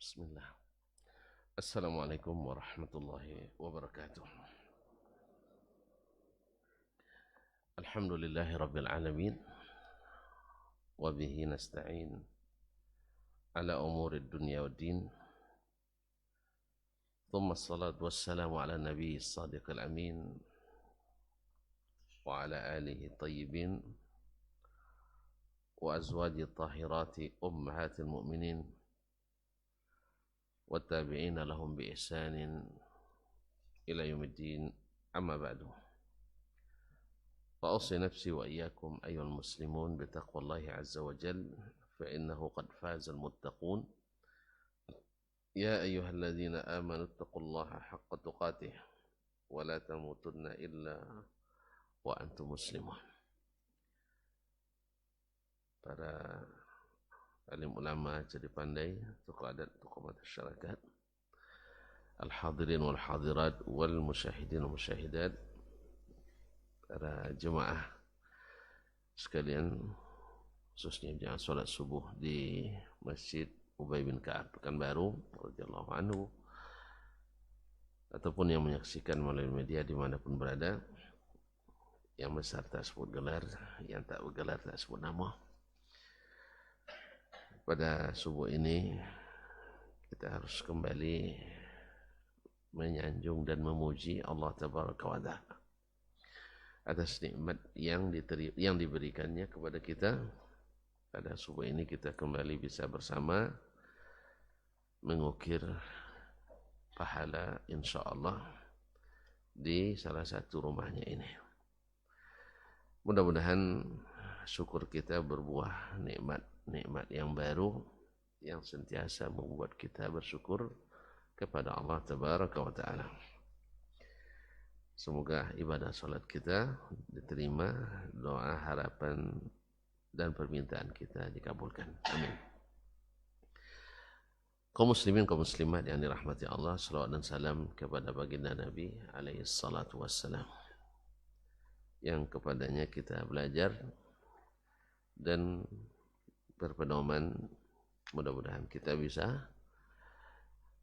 Bismillah. Assalamualaikum warahmatullahi wabarakatuh. Alhamdulillahi rabbil alamin. Wa bihi nasta'in ala umurid dunya waddin. Thumma assalatu wassalamu ala nabiy as-sadiqil amin wa ala alihi tayyibin wa azwaji tahirati ummahatil mu'minin والتابعين لهم بإحسان إلى يوم الدين. أما بعد، فأوصي نفسي وإياكم أيها المسلمون بتقوى الله عز وجل، فإنه قد فاز المتقون. يا أيها الذين آمنوا اتقوا الله حق تقاته ولا تموتن إلا وأنتم مسلمون. Para alim ulama, jadi pandai, tokoh adat, tokoh masyarakat, al-hadirin wal hadirat wal musyahidin wal musyahidat, para jemaah sekalian, khususnya jemaah salat subuh di Masjid Ubay bin Ka'ab Pekanbaru radhiyallahu anhu, ataupun yang menyaksikan melalui media dimanapun berada, yang besar tak sebut gelar, yang tak bergelar tak sebut nama. Pada subuh ini kita harus kembali menyanjung dan memuji Allah Tabaraka wa Ta'ala atas nikmat yang diberikannya kepada kita. Pada subuh ini kita kembali bisa bersama mengukir pahala insyaallah di salah satu rumahnya ini. Mudah-mudahan syukur kita berbuah nikmat yang baru yang sentiasa membuat kita bersyukur kepada Allah Tabaraka wa Ta'ala. Semoga ibadah salat kita diterima, doa, harapan dan permintaan kita dikabulkan. Amin. Kaum muslimin, kaum muslimat yang dirahmati Allah, salawat dan salam kepada baginda Nabi alaihi salatu wassalam, yang kepadanya kita belajar dan berpedoman. Mudah-mudahan kita bisa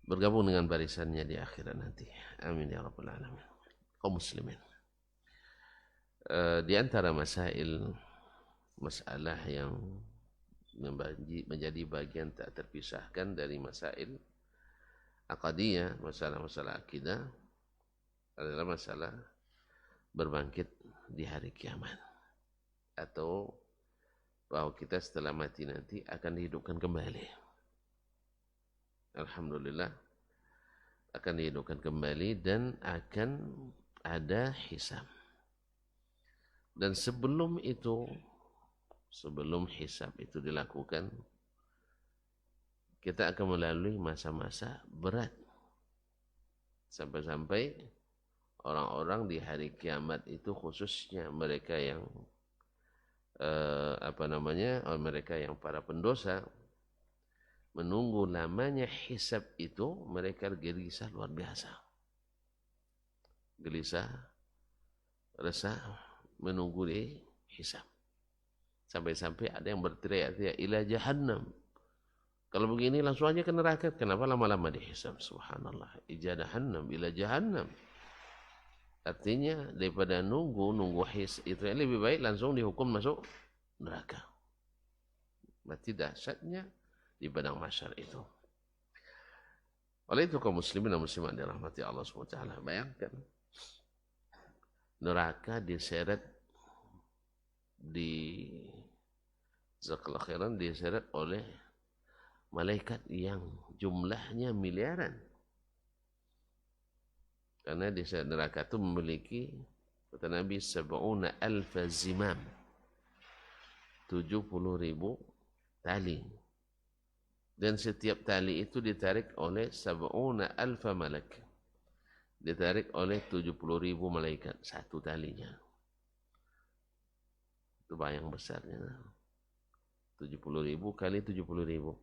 bergabung dengan barisannya di akhirat nanti. Amin ya rabbal alamin. Kaum muslimin, di antara masalah yang menjadi bagian tak terpisahkan dari masail aqadiyah, masalah-masalah akidah, adalah masalah berbangkit di hari kiamat, atau bahwa kita setelah mati nanti akan dihidupkan kembali. Alhamdulillah, akan dihidupkan kembali dan akan ada hisab. Dan sebelum hisab itu dilakukan, kita akan melalui masa-masa berat, sampai-sampai orang-orang di hari kiamat itu, khususnya mereka yang mereka yang para pendosa, menunggu lamanya hisab itu, mereka gelisah luar biasa. Gelisah, resah, menunggu di hisab. Sampai-sampai ada yang berteriak-teriak, ila jahannam. Kalau begini langsung aja ke neraka. Kenapa lama-lama di hisab? Subhanallah. Ija jahannam, ila jahannam. Artinya daripada nunggu hisab itu lebih baik langsung dihukum masuk neraka. Mati dahsyatnya di padang mahsyar itu. Oleh itu kaum muslimin dan muslimat dirahmati Allah SWT, bayangkan neraka diseret di zakal akhiran, diseret oleh malaikat yang jumlahnya miliaran. Karena di neraka itu memiliki, kata Nabi, 70,000 zimam, 70,000 tali. Dan setiap tali itu ditarik oleh 70,000 malak. Ditarik oleh 70,000 malaikat satu talinya. Itu bayang besarnya. 70,000 kali 70,000.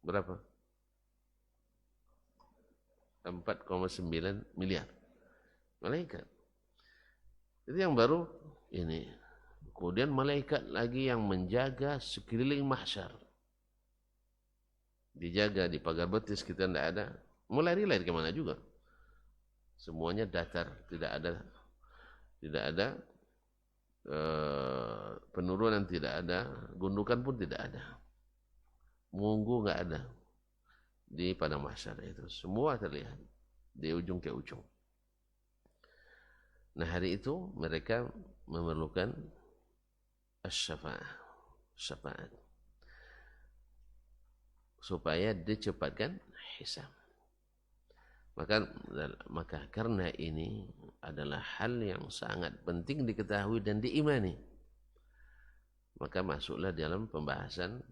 Berapa? 4,9 miliar malaikat. Itu yang baru ini. Kemudian malaikat lagi yang menjaga sekeliling mahsyar. dijaga di pagar betis, kita tidak ada. Mau lari-lari kemana juga. Semuanya datar, tidak ada penurunan, tidak ada gundukan pun tidak ada. Munggu nggak ada di padang mahsyar itu. Semua terlihat di ujung ke ujung. Nah, hari itu mereka memerlukan syafaat supaya dicepatkan hisab. Maka karena ini adalah hal yang sangat penting diketahui dan diimani, maka masuklah dalam pembahasan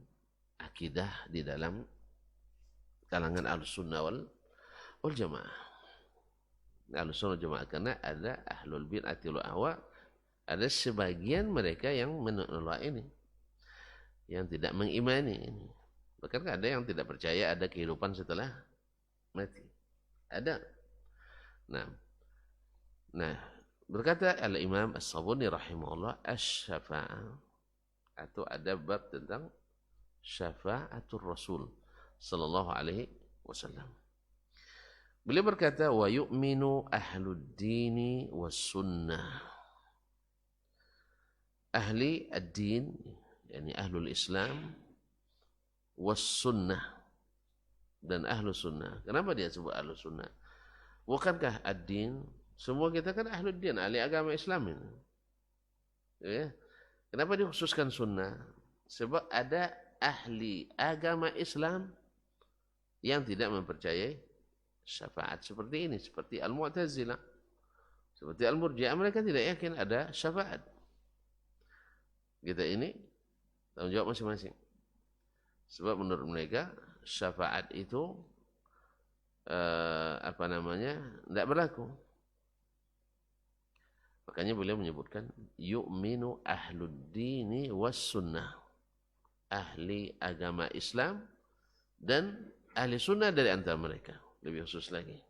akidah di dalam kalangan Ahlussunnah wal Jamaah. Ahlussunnah wal Jamaah, karena ada ahlul bid'ah wal ahwa, ada sebagian mereka yang menolak ini, yang tidak mengimani ini. Bahkan ada yang tidak percaya ada kehidupan setelah mati. Ada. Nah, berkata Al-Imam As-Sabuni rahimahullah, asy-syafa'ah, atau ada bab tentang syafa'atul Rasul sallallahu alaihi wasallam. Beliau berkata, wa yu'minu ahlud dini was sunnah. Ahli ad-din, yakni ahlul Islam, was sunnah, dan ahlu sunnah. Kenapa dia sebut ahlu sunnah? Bukankah ad-din? Semua kita kan ahlu din, ahli agama Islam ini. Ya. Kenapa dikhususkan sunnah? Sebab ada ahli agama Islam yang tidak mempercayai syafaat seperti ini, seperti Al-Mu'tazilah, seperti Al-Murji'ah. Mereka tidak yakin ada syafaat. Kita ini tanggung jawab masing-masing. Sebab menurut mereka syafaat itu tidak berlaku. Makanya beliau menyebutkan yu'minu ahlud dini was sunnah, ahli agama Islam dan ahli sunnah dari antara mereka. Lebih khusus lagi,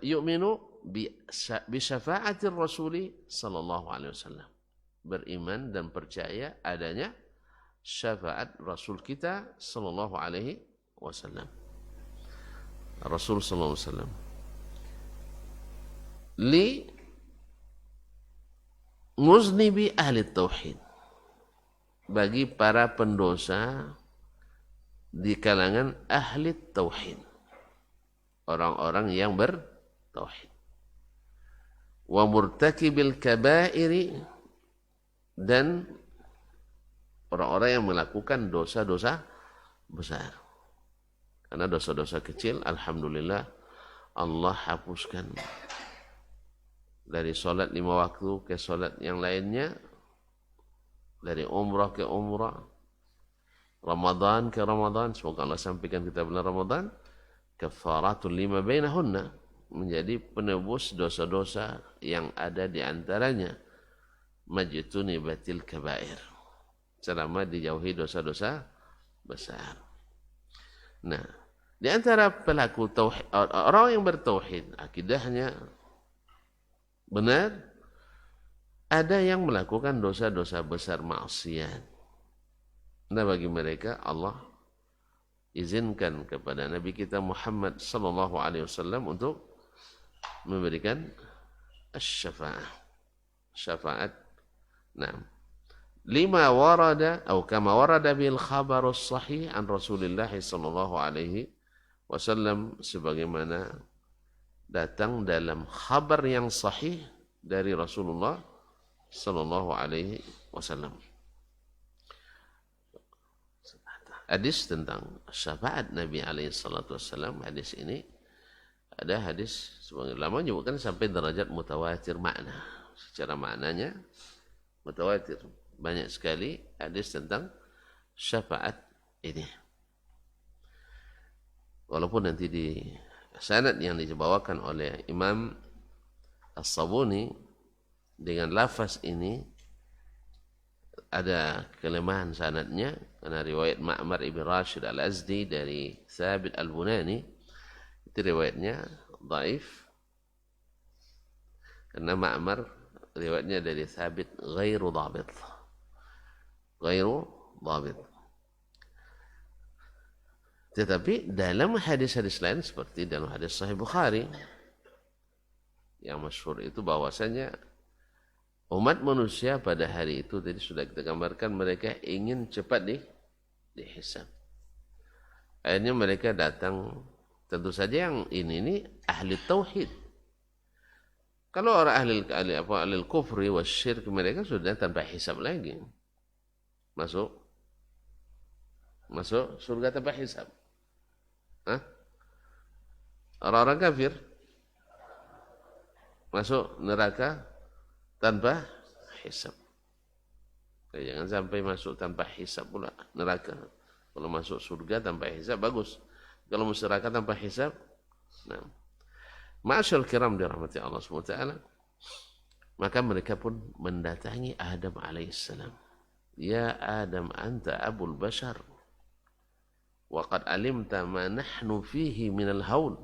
yu'minu bi syafa'atir rasuli sallallahu alaihi wasallam, beriman dan percaya adanya syafaat Rasul kita sallallahu alaihi wasallam. Rasul sallallahu alaihi wasallam li muznibi ahli tauhid, bagi para pendosa di kalangan ahli tauhid, orang-orang yang bertauhid, wa murtakibil kabairi, dan orang-orang yang melakukan dosa-dosa besar. Karena dosa-dosa kecil, alhamdulillah, Allah hapuskan. Dari solat 5 waktu ke solat yang lainnya, dari umrah ke umrah, Ramadan ke Ramadan, semoga Allah sampaikan kita bulan Ramadan, kafaratul lima bainahunna, menjadi penebus dosa-dosa yang ada di antaranya, majtuni batil kabair, selama dijauhi dosa-dosa besar. Nah, di antara pelaku tauhid, orang yang bertauhid, akidahnya benar, ada yang melakukan dosa-dosa besar, maksiat. Nah, bagi mereka Allah izinkan kepada Nabi kita Muhammad sallallahu alaihi wasallam untuk memberikan syafaat. Nah, lima warada atau kama warada bil khabarus sahih an Rasulillah sallallahu alaihi wasallam, sebagaimana datang dalam khabar yang sahih dari Rasulullah sallallahu alaihi wasallam. Hadis tentang syafaat Nabi alaihi salatu wasallam, hadis ini ada hadis sebagian ulama menyebutkan sampai derajat mutawatir makna. Secara maknanya mutawatir. Banyak sekali hadis tentang syafaat ini. Walaupun nanti di sanad yang dibawakan oleh Imam As-Sabuni dengan lafaz ini ada kelemahan sanadnya, karena riwayat Ma'mar ibn Rashid al-Azdi dari Thabit al-Bunani itu riwayatnya dhaif, karena Ma'mar riwayatnya dari Thabit ghairu dhabit. Tetapi dalam hadis-hadis lain seperti dalam hadis Sahih Bukhari yang masyhur itu bahwasanya umat manusia pada hari itu tadi sudah kita gambarkan mereka ingin cepat dihisab. Akhirnya mereka datang, tentu saja yang ini ahli tauhid. Kalau orang ahli kufri wasyirk mereka sudah tanpa hisab lagi. Masuk surga tanpa hisab. Hah? Orang-orang kafir masuk neraka tanpa hisab. Jangan sampai masuk tanpa hisab pula neraka. Kalau masuk surga tanpa hisab bagus. Kalau masuk neraka tanpa hisab, nah. Ma'asyal kiram dirahmati Allah SWT, maka mereka pun mendatangi Adam alaihissalam. Ya Adam anta abul bashar wa qad alimta ma nahnu fihi minal haul.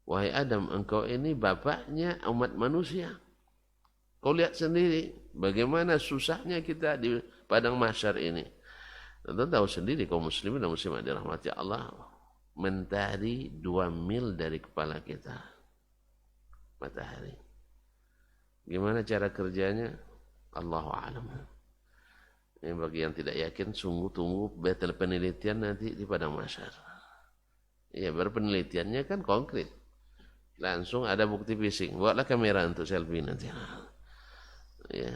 Wahai Adam, engkau ini bapaknya umat manusia. Kau lihat sendiri bagaimana susahnya kita di padang mahsyar ini. Tentu tahu sendiri kaum muslimin dan muslimat dirahmati Allah, mentari 2 mil dari kepala kita. Matahari. Gimana cara kerjanya? Allahu a'lam. Ini bagi yang tidak yakin, sungguh tunggu betul penelitian nanti di padang mahsyar. Ya, berpenelitiannya kan konkret. Langsung ada bukti fisik. Buatlah kamera untuk selfie nanti. Ya,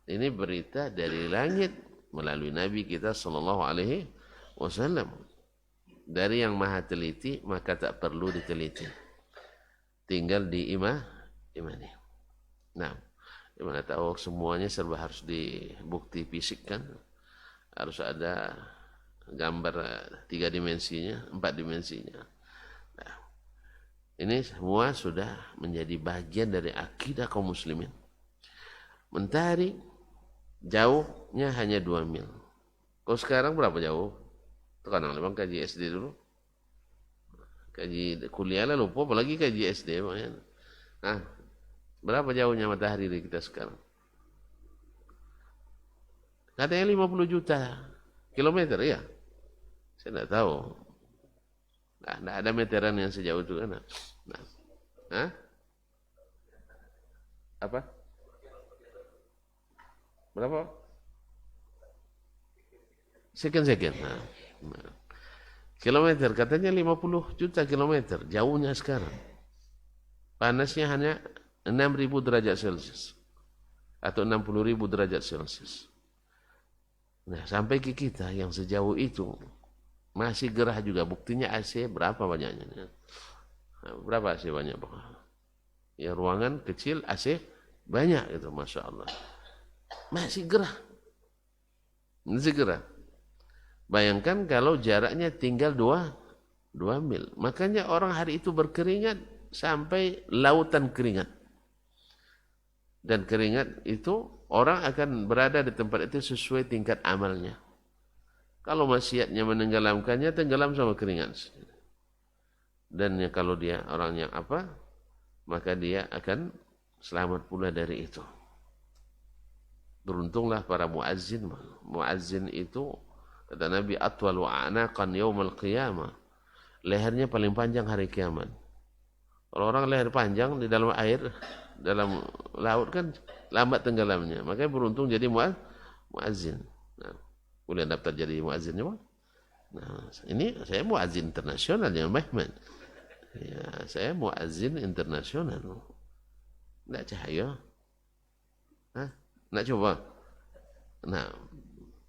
ini berita dari langit melalui Nabi kita sallallahu alaihi wasallam. Dari yang maha teliti maka tak perlu diteliti. Tinggal diimani. Nah, gimana tahu semuanya serba harus dibukti fisik kan? Harus ada gambar 3 dimensinya, 4 dimensinya. Nah, ini semua sudah menjadi bagian dari akidah kaum muslimin. Mentari jauhnya hanya 2 mil. Kalau sekarang berapa jauh? Sekarang memang kaji SD dulu. Kaji kuliah lah lupa, apalagi kaji SD. Nah, berapa jauhnya matahari dari kita sekarang? Katanya 50 juta kilometer, ya? Saya tidak tahu. Nah, tidak ada meteran yang sejauh itu kan? Nah. Hah? Apa? Berapa? Sekian. Nah. Kilometer, katanya 50 juta kilometer. Jauhnya sekarang. Panasnya hanya 6.000 derajat Celcius. Atau 60.000 derajat Celcius. Nah, sampai ke kita yang sejauh itu masih gerah juga. Buktinya AC berapa banyaknya? Nah, berapa AC banyak? Ya, ruangan kecil AC banyak itu, Masya Allah. Masih gerah. Bayangkan kalau jaraknya tinggal 2 mil. Makanya orang hari itu berkeringat sampai lautan keringat. Dan keringat itu orang akan berada di tempat itu sesuai tingkat amalnya. Kalau maksiatnya menenggelamkannya, tenggelam sama keringat. Dan kalau dia orang yang apa, maka dia akan selamat pula dari itu. Beruntunglah para muazzin. Muazzin itu, kata Nabi, atwal wa'anaqan yawmal qiyamah. Lehernya paling panjang hari kiamat. Kalau orang leher panjang di dalam air, dalam laut kan lambat tenggelamnya. Makanya beruntung jadi muazzin. Nah, boleh daftar jadi muazzinnya, Bang? Nah, ini saya muazzin internasional ya, Mahmud. Ya, saya muazzin internasional. Enggak cahaya. Hah? Nak coba? Nah,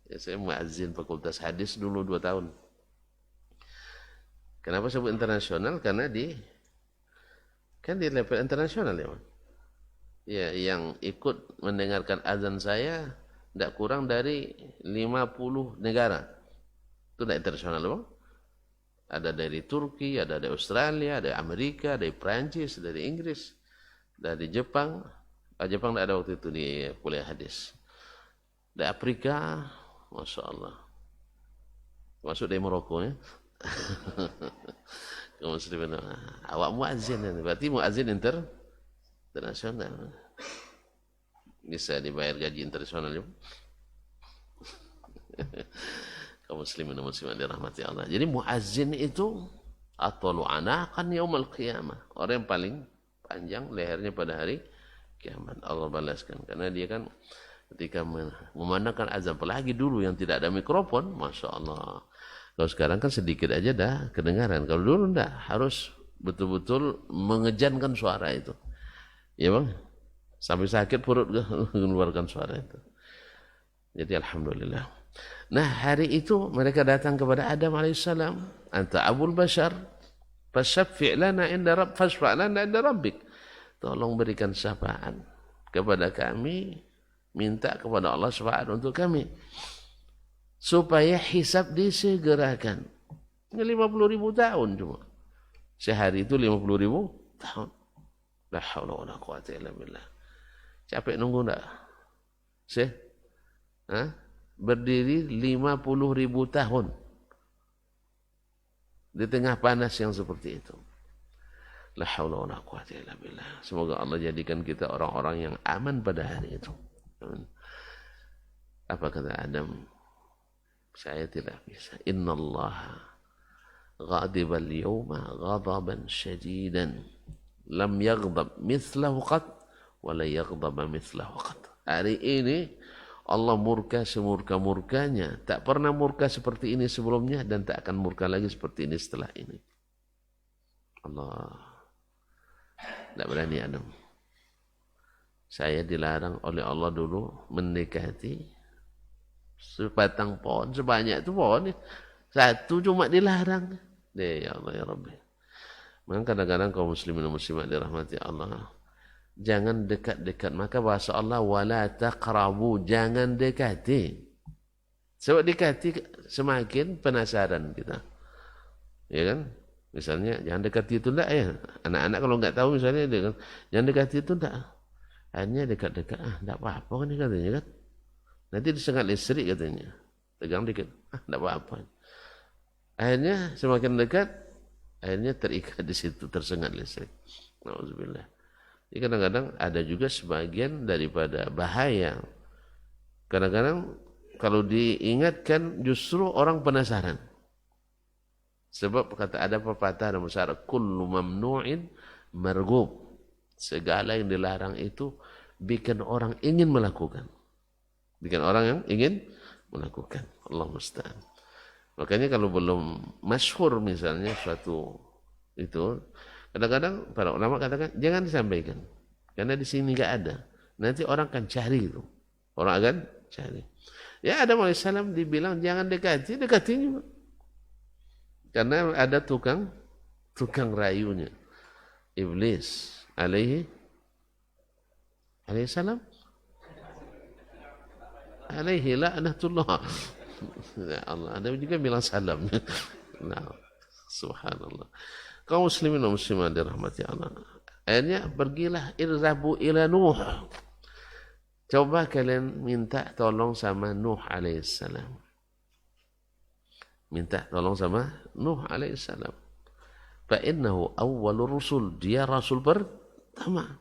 ya saya muazzin fakultas hadis dulu 2 tahun. Kenapa sebut internasional? Karena di level internasional ya, Bang. Ya, yang ikut mendengarkan azan saya tidak kurang dari 50 negara. Itu tidak internasional, Bang. Ada dari Turki, ada dari Australia, ada dari Amerika, dari Prancis, dari Inggris, dari Jepang. Jepang tidak ada waktu itu di kuliah hadis. Dari Afrika, Masya Allah. Masuk dari Maroko ya. Muslimin. Awak muazzin, berarti muazzin internasional. Bisa dibayar gaji internasional ya. Kaum muslimin dan muslimat dirahmati Allah. Jadi muazzin itu atwalu anaqan yaumil qiyamah. Orang yang paling panjang lehernya pada hari kiamat. Allah balaskan. Karena dia kan ketika memandangkan azan, apalagi dulu yang tidak ada mikrofon, Masya Allah. Kalau sekarang kan sedikit aja dah kedengaran. Kalau dulu enggak, harus betul-betul mengejankan suara itu. Ya bang? Sampai sakit perut mengeluarkan suara itu. Jadi alhamdulillah. Nah hari itu mereka datang kepada Adam alaihissalam. Anta abul bashar, fasyafi' lana inda rabb, fasfa' lana inda rabbik. Tolong berikan syafaat kepada kami, minta kepada Allah syafaat untuk kami, supaya hisab disegerakan. 50.000 tahun cuma. Sehari itu 50.000 tahun. La haula wala quwata illa billah. Capek nunggu enggak? Berdiri 50.000 tahun di tengah panas yang seperti itu. La haula wala quwata illa billah. Semoga Allah jadikan kita orang-orang yang aman pada hari itu. Amin. Apa kata Adam? Saya tidak bisa. Innallaha ghadiba al-yawma ghadaban shadidan lam yaghdab mithlahu qat wa la yaghdaba mithlahu qat. Hari ini Allah murka semurka-murkanya, tak pernah murka seperti ini sebelumnya dan tak akan murka lagi seperti ini setelah ini. Allah, tak berani Adam. Saya dilarang oleh Allah dulu mendekati sebatang pohon, sebanyak itu pohon, satu cuma dilarang. Ya Allah ya Rabbi. Maka kadang-kadang kaum muslimin dan muslimat dirahmati Allah, jangan dekat-dekat. Maka bahasa Allah, wala taqrabu, jangan dekati. Sebab dekati semakin penasaran kita. Ya kan? Misalnya jangan dekati itu enggak ya. Anak-anak kalau enggak tahu misalnya dia kan, jangan dekati itu enggak. Akhirnya dekat-dekat, enggak apa-apa kan dia katanya kan. Nanti disengat listrik katanya. Tegang dikit, enggak apa-apa. Akhirnya semakin dekat, akhirnya terikat di situ, tersengat listrik. Nauzubillah. Jadi kadang-kadang ada juga sebagian daripada bahaya. Kadang-kadang kalau diingatkan justru orang penasaran. Sebab kata ada pepatah dalam bahasa Arab, kullu mamnu'in marghub. Segala yang dilarang itu bikin orang ingin melakukan. Bikin orang yang ingin melakukan. Allah musta'an. Makanya kalau belum masyhur misalnya suatu itu, kadang-kadang para ulama katakan jangan disampaikan karena di sini enggak ada. Nanti orang akan cari itu. Orang akan cari. Ya Adam alaihissalam dibilang jangan dekati, dekati juga. Karena ada tukang rayunya. Iblis alaihissalam alaihi la'natullah. Ya Allah, ada juga bilang salam. Nah, subhanallah. Kaum muslimin dan muslimat dirahmati Allah. Akhirnya pergilah irzabu ila Nuh. Coba kalian minta tolong sama Nuh alaihissalam. Minta tolong sama Nuh alaihissalam. Fa innahu awwalur rusul, dia rasul pertama.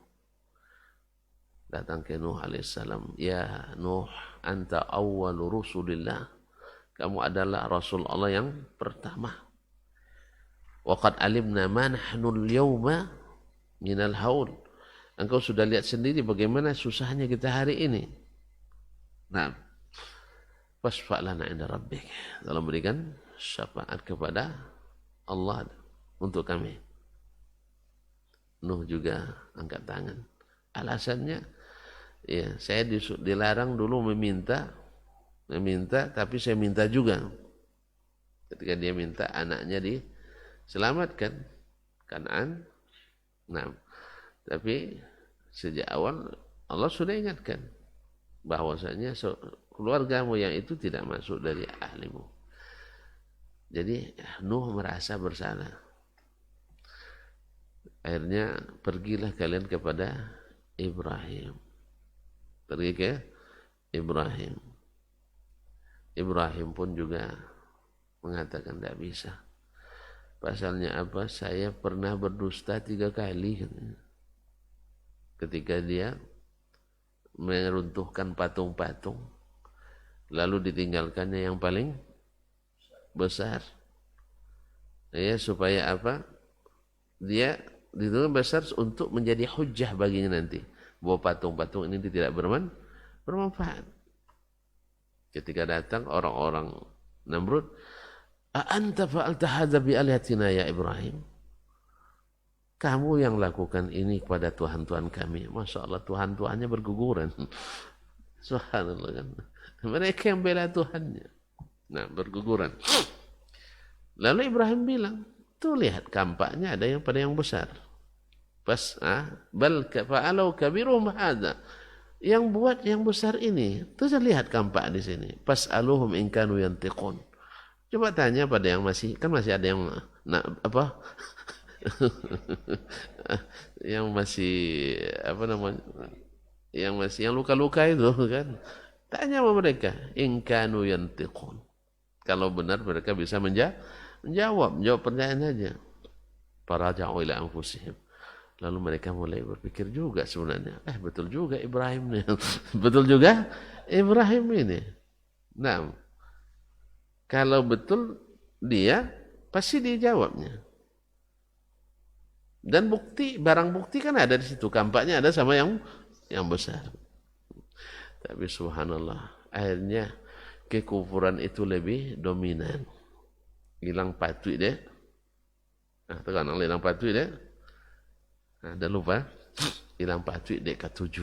Datang ke Nuh alaihissalam, ya Nuh, anta awwalur rusulillah. Kamu adalah Rasul Allah yang pertama. Wa qad alimna ma nahnu al-yawma minal haul. Engkau sudah lihat sendiri bagaimana susahnya kita hari ini. Nah, fasfa' lana inda rabbik. Tolong berikan syafaat kepada Allah untuk kami. Nuh juga angkat tangan. Alasannya, ya saya dilarang dulu meminta, tapi saya minta juga. Ketika dia minta anaknya diselamatkan, Kan'an. Nah, tapi sejak awal Allah sudah ingatkan bahwasanya keluargamu yang itu tidak masuk dari ahlimu. Jadi Nuh merasa bersalah. Akhirnya pergilah kalian kepada Ibrahim. Pergi ke Ibrahim. Ibrahim pun juga mengatakan tidak bisa. Pasalnya apa? Saya pernah berdusta 3 kali. Ketika dia meruntuhkan patung-patung, lalu ditinggalkannya yang paling besar. Ya, supaya apa? Dia dituntut besar untuk menjadi hujjah baginya nanti. Bahwa patung-patung ini tidak bermanfaat. Ketika datang orang-orang Namrud, "A'anta fa'alta hadza bi alihatina ya Ibrahim?" Kamu yang lakukan ini kepada Tuhan-Tuhan kami. Masya Allah, Tuhan-Tuhannya berguguran. Subhanallah kan. Mereka yang bela Tuhannya. Nah, berguguran. Lalu Ibrahim bilang, tuh lihat kampaknya ada yang pada yang besar. Bal fa'alau kabiruhum hadza. Yang buat yang besar ini, tuh lihat kampak di sini. Pas'aluhum in kanu yantiqun. Coba tanya pada yang masih ada yang yang masih yang luka-luka itu kan. Tanya sama mereka, in kanu yantiqun. Kalau benar mereka bisa menjawab pertanyaan aja. Faraja'u ila anfusihim. Lalu mereka mulai berpikir juga sebenarnya, betul juga Ibrahim nih. Betul juga Ibrahim ini. Nah, kalau betul dia pasti dijawabnya. Dan barang bukti kan ada di situ, kampaknya ada sama yang besar. Tapi subhanallah, akhirnya kekufuran itu lebih dominan. Hilang patut deh. Tekan hilang patut deh. Dah lupa, hilang patut deh ke-7.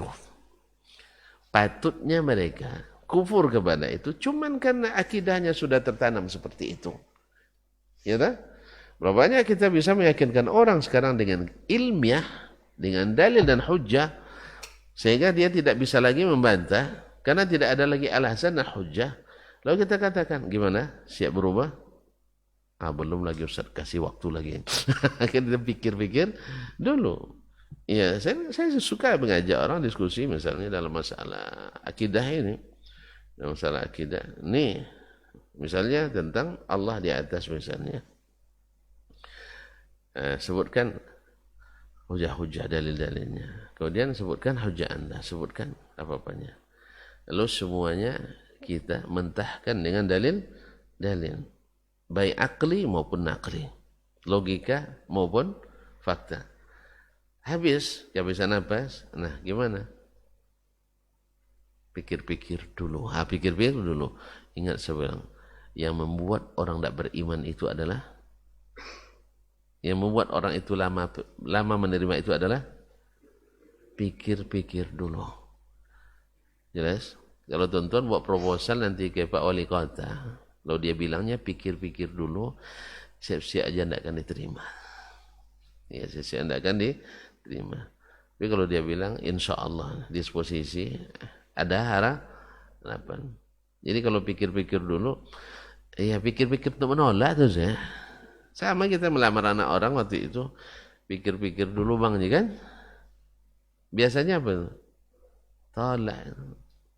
Patutnya mereka kufur kepada itu cuman karena akidahnya sudah tertanam seperti itu. Ya tak? Berapa banyak kita bisa meyakinkan orang sekarang dengan ilmiah, dengan dalil dan hujjah, sehingga dia tidak bisa lagi membantah, karena tidak ada lagi alasan dan hujjah. Lalu kita katakan, gimana? Siap berubah? Belum lagi Ustaz, kasih waktu lagi. Kita pikir-pikir dulu. Ya, saya suka mengajak orang diskusi misalnya dalam masalah akidah ini. Dalam masalah akidah. Nih, misalnya tentang Allah di atas misalnya. Sebutkan hujah-hujah dalil-dalilnya. Kemudian sebutkan hujah Anda, sebutkan apa-apanya. Lalu semuanya kita mentahkan dengan dalil-dalil. Baik akli maupun nakli. Logika maupun fakta. Habis, kehabisan nafas. Nah, gimana? Pikir-pikir dulu. Pikir-pikir dulu. Ingat saya bilang, yang membuat orang tidak beriman itu adalah, yang membuat orang itu lama menerima itu adalah pikir-pikir dulu. Jelas? Kalau tuan-tuan buat proposal nanti ke Pak Wali Kota, kalau dia bilangnya pikir-pikir dulu, siap-siap aja tidak akan diterima. Ya, siap-siap tidak akan diterima. Tapi kalau dia bilang, insya Allah disposisi, ada harapan. Jadi kalau pikir-pikir dulu, ya pikir-pikir untuk menolak terus ya. Sama kita melamar anak orang waktu itu, pikir-pikir dulu bang, kan? Biasanya apa? Tolak.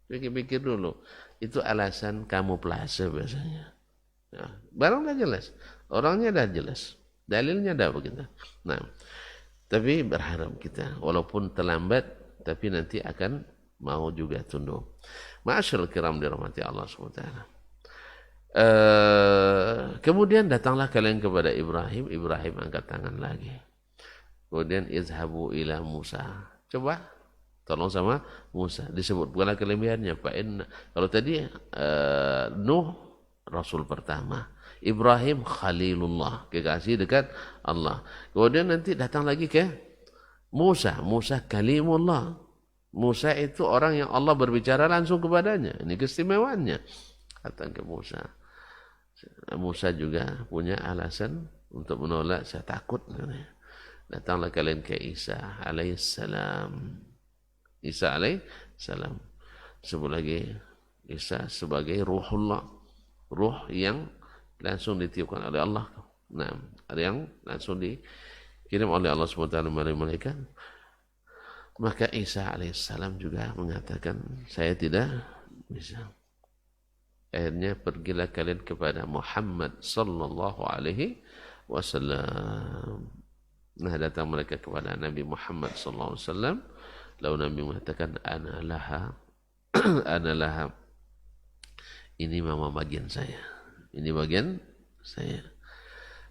Pikir-pikir dulu. Itu alasan kamuflase biasanya. Nah, barang dah jelas. Orangnya dah jelas. Dalilnya dah begitu. Nah, tapi berharap kita, walaupun terlambat, tapi nanti akan mau juga tunduk. Ma'asyarul kiram dirahmati Allah SWT. Kemudian datanglah kalian kepada Ibrahim. Ibrahim angkat tangan lagi. Kemudian izhabu ila Musa. Coba tolong sama Musa. Disebut bukanlah kelebihannya. Kalau tadi Nuh Rasul pertama, Ibrahim Khalilullah, kekasih dekat Allah. Kemudian nanti datang lagi ke Musa. Musa Kalimullah. Musa itu orang yang Allah berbicara langsung kepadanya. Ini keistimewaannya. Datang ke Musa. Musa juga punya alasan untuk menolak. Saya takut. Datanglah kalian ke Isa alaihissalam. Isa alaihissalam. Sebut lagi Isa sebagai ruhullah. Ruh yang langsung ditiupkan oleh Allah. Nah, ada yang langsung dikirim oleh Allah SWT melalui malaikat. Maka Isa alaihissalam juga mengatakan, saya tidak bisa. Akhirnya pergilah kalian kepada Muhammad sallallahu alaihi wasallam. Nah, datang mereka kepada Nabi Muhammad sallallahu alaihi wasallam. Lalu Nabi mengatakan, ana laha. Ini mama bagian saya. Ini bagian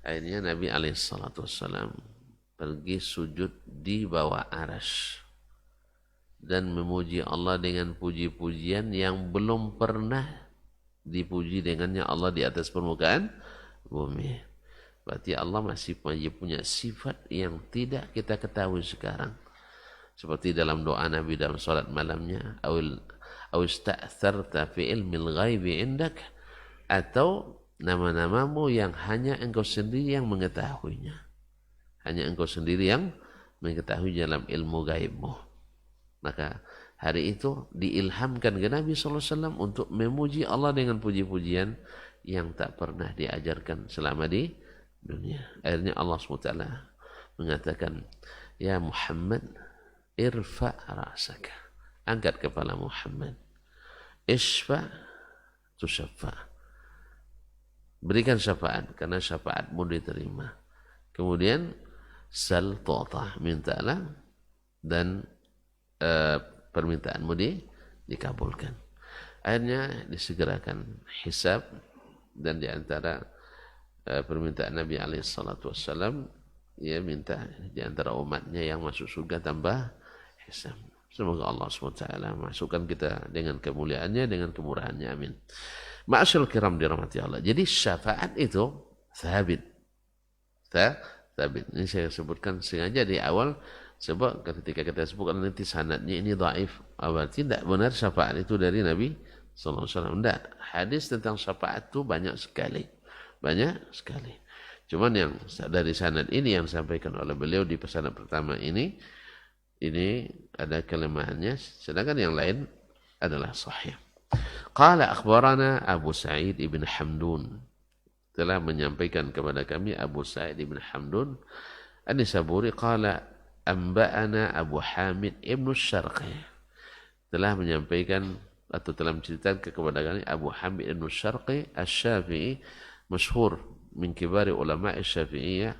Akhirnya Nabi SAW pergi sujud di bawah arsy dan memuji Allah dengan puji-pujian yang belum pernah dipuji dengannya Allah di atas permukaan bumi. Berarti Allah masih punya sifat yang tidak kita ketahui sekarang. Seperti dalam doa Nabi dalam salat malamnya, aw ista'tharta fi ilmil ghaibi indak, atau nama-namamu yang hanya engkau sendiri yang mengetahuinya. Hanya engkau sendiri yang mengetahui dalam ilmu gaibmu. Maka hari itu diilhamkan ke Nabi SAW untuk memuji Allah dengan puji-pujian yang tak pernah diajarkan selama di dunia. Akhirnya Allah SWT mengatakan, ya Muhammad, irfa' ra'saka, angkat kepala Muhammad, isfa' tusaffa', berikan syafaat karena syafaatmu diterima. Kemudian sal tu'ta, mintalah dan permintaanmu dikabulkan. Akhirnya disegerakan hisab, dan di antara permintaan Nabi SAW, ia minta di antara umatnya yang masuk surga tambah hisab. Semoga Allah SWT masukkan kita dengan kemuliaannya, dengan kemurahannya. Amin. Ma'asyarul kiram dirahmati Allah. Jadi syafaat itu sabit. Sabit. Ini saya sebutkan sengaja di awal, sebab ketika kita sebutkan nanti sanadnya ini dhaif, berarti tidak benar syafaat itu dari Nabi SAW. Tidak. Hadis tentang syafaat itu banyak sekali. Banyak sekali. Cuman yang dari sanad ini yang disampaikan oleh beliau di pesanan pertama ini ada kelemahannya, sedangkan yang lain adalah sahih. Qala akhbarana Abu Sa'id ibn Hamdun, telah menyampaikan kepada kami Abu Sa'id ibn Hamdun An-Nisaburi, qala amba'ana Abu Hamid ibn Syarqi, telah menyampaikan atau telah menceritakan kepada kami Abu Hamid ibn Syarqi Asy-Syafi'i, masyhur min kibari ulama Asy-Syafi'iyah.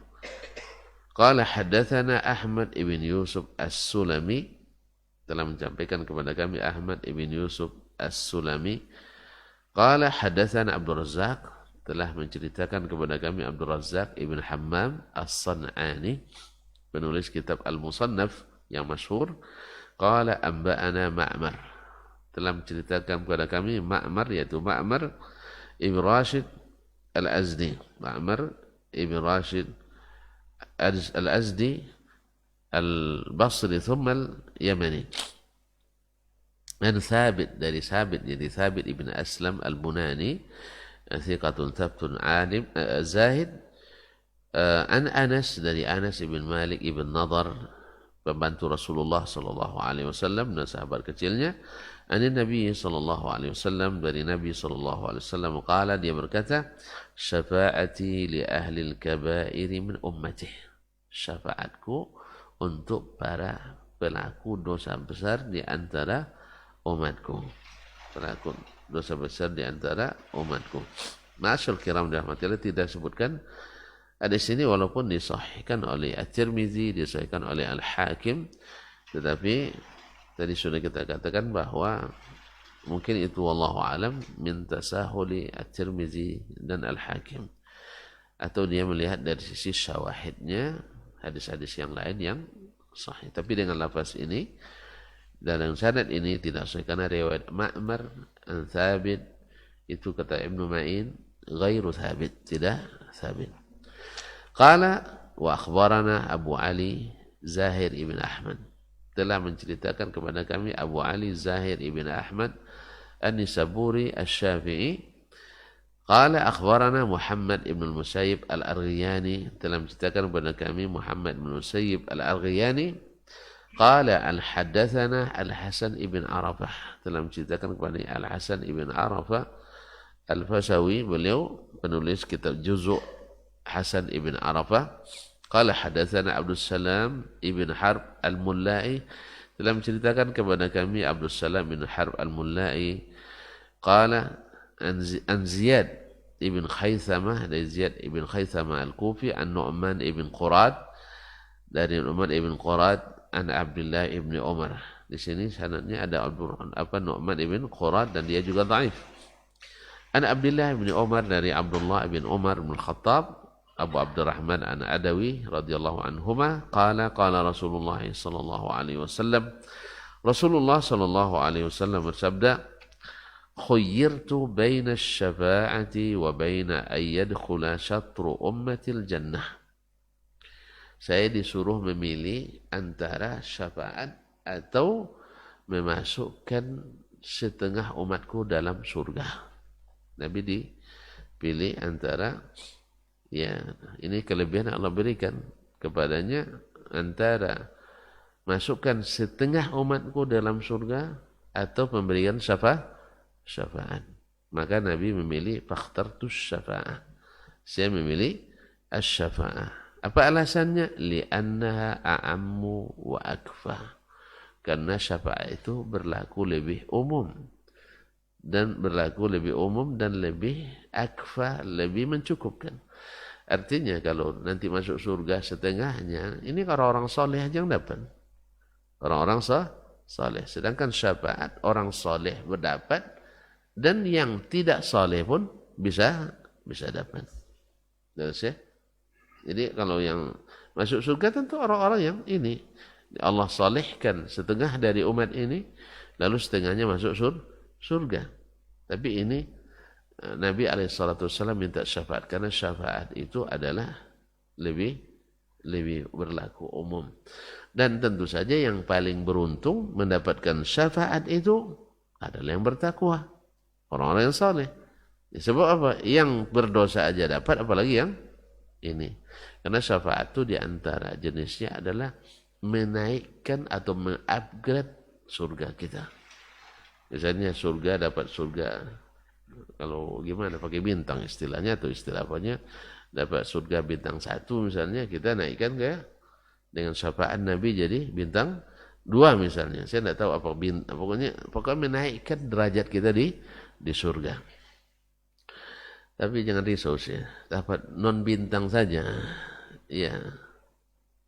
Qala haddatsana Ahmad ibn Yusuf As-Sulami, telah menyampaikan kepada kami Ahmad ibn Yusuf As-Sulami. Qala haddatsana Abdul Razzaq, telah menceritakan kepada kami Abdul Razzaq ibn Hammam As-San'ani, penulis kitab Al-Musannaf yang masyhur. Qala amba'ana Ma'mar, telah menceritakan kepada kami Ma'mar, yaitu Ma'mar ibn Rashid Al-Azdi, Ma'mar ibn Rashid Al-Azdi Al-Basri thumma Al-Yamani, dan Thabit, dari Thabit, jadi Thabit ibn Aslam Al-Bunani, thiqatun thabtun alim zahid. An Anas, dari Anas ibn Malik ibn Nadar, pembantu Rasulullah sallallahu alaihi wasallam dan sahabat kecilnya. An Nabi sallallahu alaihi wasallam, dari Nabi sallallahu alaihi wasallam, qala, dia berkata, syafaati li ahli al-kaba'ir min ummati, syafaatku untuk para pelaku dosa besar di antara umatku, pelaku dosa besar di antara umatku. Ma'asyarul kiram dirahmatillah, tidak sebutkan ada sini, walaupun disahihkan oleh At-Tirmizi, disahihkan oleh Al-Hakim, tetapi tadi sudah kita katakan bahwa mungkin itu wallahu alam min tasahuli At-Tirmizi dan Al-Hakim, atau dia melihat dari sisi syawahidnya hadis-hadis yang lain yang sahih. Tapi dengan lafaz ini, dalam sanad ini tidak sahih, karena riwayat Ma'mar an Thabit itu kata Ibnu Ma'in ghairu thabit, tidak thabit. Qala wa akhbarana Abu Ali Zahir ibn Ahmad, telah menceritakan kepada kami Abu Ali Zahir ibn Ahmad An-Nisaburi Asy-Syafi'i. Qala akhbarana Muhammad ibn al-Musayyib Al-Arghiyani, telah menceritakan kepada kami Muhammad ibn al-Musayyib Al-Arghiyani. Qala al-haddatsana Al-Hasan ibn Arafah, telah menceritakan kepada Al-Hasan ibn Arafah Al-Fasawi, beliau penulis kitab Juzu' Hasan ibn Arafah. Qala hadatsana Abdul Salam ibn Harb Al-Mullai, telah menceritakan kepada kami Abdul Salam ibn Harb Al-Mullai. Qala an Ziyad ibn Khaythamah, dari Ziyad ibn Khaythamah Al-Kufi, an Nu'man ibn Qurad, dari Nu'man ibn Qurad, an Abdullah ibn Umar. Di sini sanadnya ada Nu'man ibn Qurad dan dia juga dhaif. An Abdullah bin Umar, dari Abdullah bin Umar bin Khattab, Abu Abdurrahman An-Adawi radhiyallahu anhuma, qala Rasulullah sallallahu alaihi wasallam, Rasulullah sallallahu alaihi wasallam bersabda, khuyyirtu baina asy-syafa'ati wa baina an yadkhula syatru ummatil jannah. Saya disuruh memilih antara syafaat atau memasukkan setengah umatku dalam surga. Nabi dipilih antara, ya ini kelebihan Allah berikan kepadanya, antara masukkan setengah umatku dalam surga atau pemberian syafaat. Maka Nabi memilih fakhtartus syafa'ah. Saya memilih asy-syafa'ah. Apa alasannya? Li'annaha a'ammu wa akfah. Karena syafaat itu berlaku lebih umum dan lebih akfa, lebih mencukupkan. Artinya kalau nanti masuk surga setengahnya, ini kalau orang soleh aja yang dapat, orang-orang soleh. Sedangkan syafaat orang soleh berdapat, dan yang tidak soleh pun bisa dapat. Terus ya. Jadi kalau yang masuk surga tentu orang-orang yang ini Allah salihkan setengah dari umat ini, lalu setengahnya masuk surga. Tapi ini Nabi SAW minta syafaat, karena syafaat itu adalah lebih berlaku umum. Dan tentu saja yang paling beruntung mendapatkan syafaat itu adalah yang bertakwa, orang-orang yang saleh. Sebab apa? Yang berdosa aja dapat, apalagi yang ini. Karena syafaat itu diantara jenisnya adalah menaikkan atau mengupgrade surga kita. Misalnya surga, dapat surga, kalau gimana pakai bintang istilahnya atau istilah apanya, dapat surga bintang 1 misalnya, kita naikkan ke dengan syafaat Nabi jadi bintang 2 misalnya. Saya tidak tahu apa bintang, pokoknya menaikkan derajat kita di surga. Tapi jangan risau sih, dapat non bintang saja. Ya.